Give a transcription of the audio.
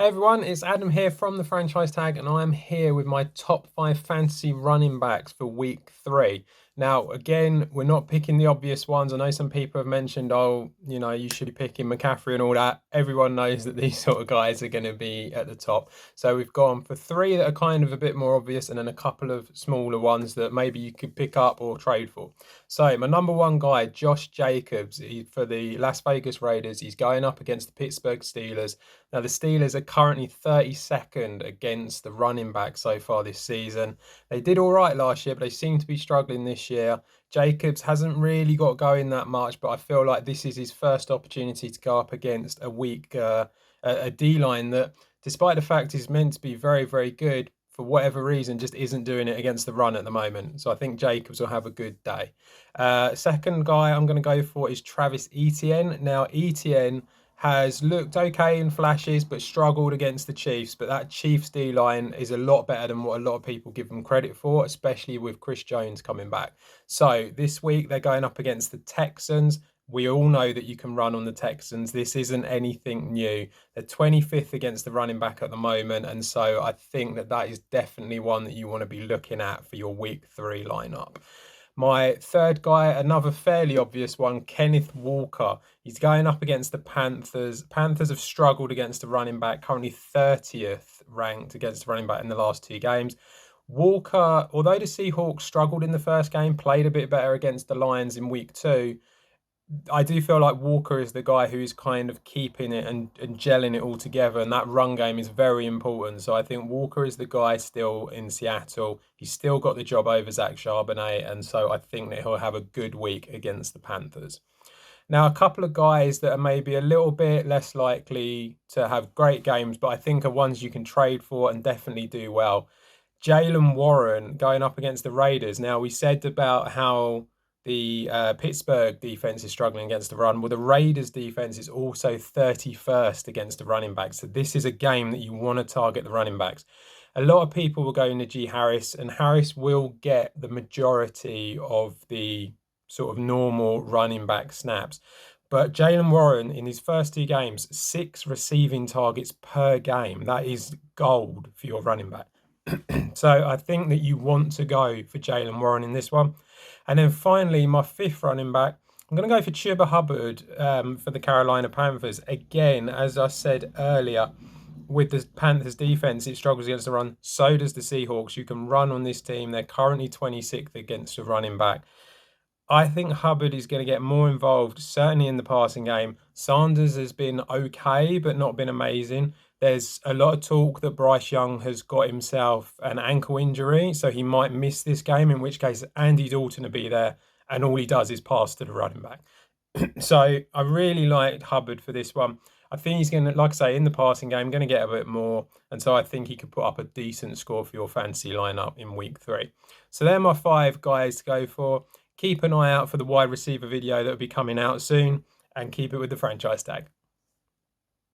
Hey everyone, it's Adam here from the Franchise Tag, and I'm here with my top 5 fantasy running backs for week 3. Now, again, we're not picking the obvious ones. I know some people have mentioned, oh, you should be picking McCaffrey and all that. Everyone knows that these sort of guys are going to be at the top. So we've gone for 3 that are kind of a bit more obvious, and then a couple of smaller ones that maybe you could pick up or trade for. So my number 1 guy, Josh Jacobs, for the Las Vegas Raiders, he's going up against the Pittsburgh Steelers. Now, the Steelers are currently 32nd against the running back so far this season. They did all right last year, but they seem to be struggling this year. Jacobs hasn't really got going that much, but I feel like this is his first opportunity to go up against a weak a D-line that, despite the fact is meant to be very, very good, for whatever reason, just isn't doing it against the run at the moment. So I think Jacobs will have a good day. Second guy I'm going to go for is Travis Etienne. Now, Etienne has looked okay in flashes, but struggled against the Chiefs. But that Chiefs D-line is a lot better than what a lot of people give them credit for, especially with Chris Jones coming back. So this week they're going up against the Texans. We all know that you can run on the Texans. This isn't anything new. They're 25th against the running back at the moment. And so I think that that is definitely one that you want to be looking at for your week 3 lineup. My third guy, another fairly obvious one, Kenneth Walker. He's going up against the Panthers. Panthers have struggled against the running back, currently 30th ranked against the running back in the last 2 games. Walker, although the Seahawks struggled in the first game, played a bit better against the Lions in week 2. I do feel like Walker is the guy who's kind of keeping it and gelling it all together, and that run game is very important. So I think Walker is the guy still in Seattle. He's still got the job over Zach Charbonnet, and so I think that he'll have a good week against the Panthers. Now, a couple of guys that are maybe a little bit less likely to have great games, but I think are ones you can trade for and definitely do well. Jaylen Warren going up against the Raiders. Now, we said about how the Pittsburgh defense is struggling against the run. Well, the Raiders defense is also 31st against the running backs. So this is a game that you want to target the running backs. A lot of people will go Najee Harris, and Harris will get the majority of the sort of normal running back snaps. But Jaylen Warren, in his first 2 games, 6 receiving targets per game. That is gold for your running back. So I think that you want to go for Jaylen Warren in this one. And then finally, my 5th running back, I'm going to go for Chuba Hubbard for the Carolina Panthers. Again, as I said earlier, with the Panthers defense, it struggles against the run. So does the Seahawks. You can run on this team. They're currently 26th against the running back. I think Hubbard is going to get more involved, certainly in the passing game. Sanders has been okay, but not been amazing. There's a lot of talk that Bryce Young has got himself an ankle injury, so he might miss this game, in which case Andy Dalton will be there, and all he does is pass to the running back. So I really like Hubbard for this one. I think he's going to, like I say, in the passing game, going to get a bit more. And so I think he could put up a decent score for your fantasy lineup in week 3. So they're my 5 guys to go for. Keep an eye out for the wide receiver video that will be coming out soon, and keep it with the Franchise Tag.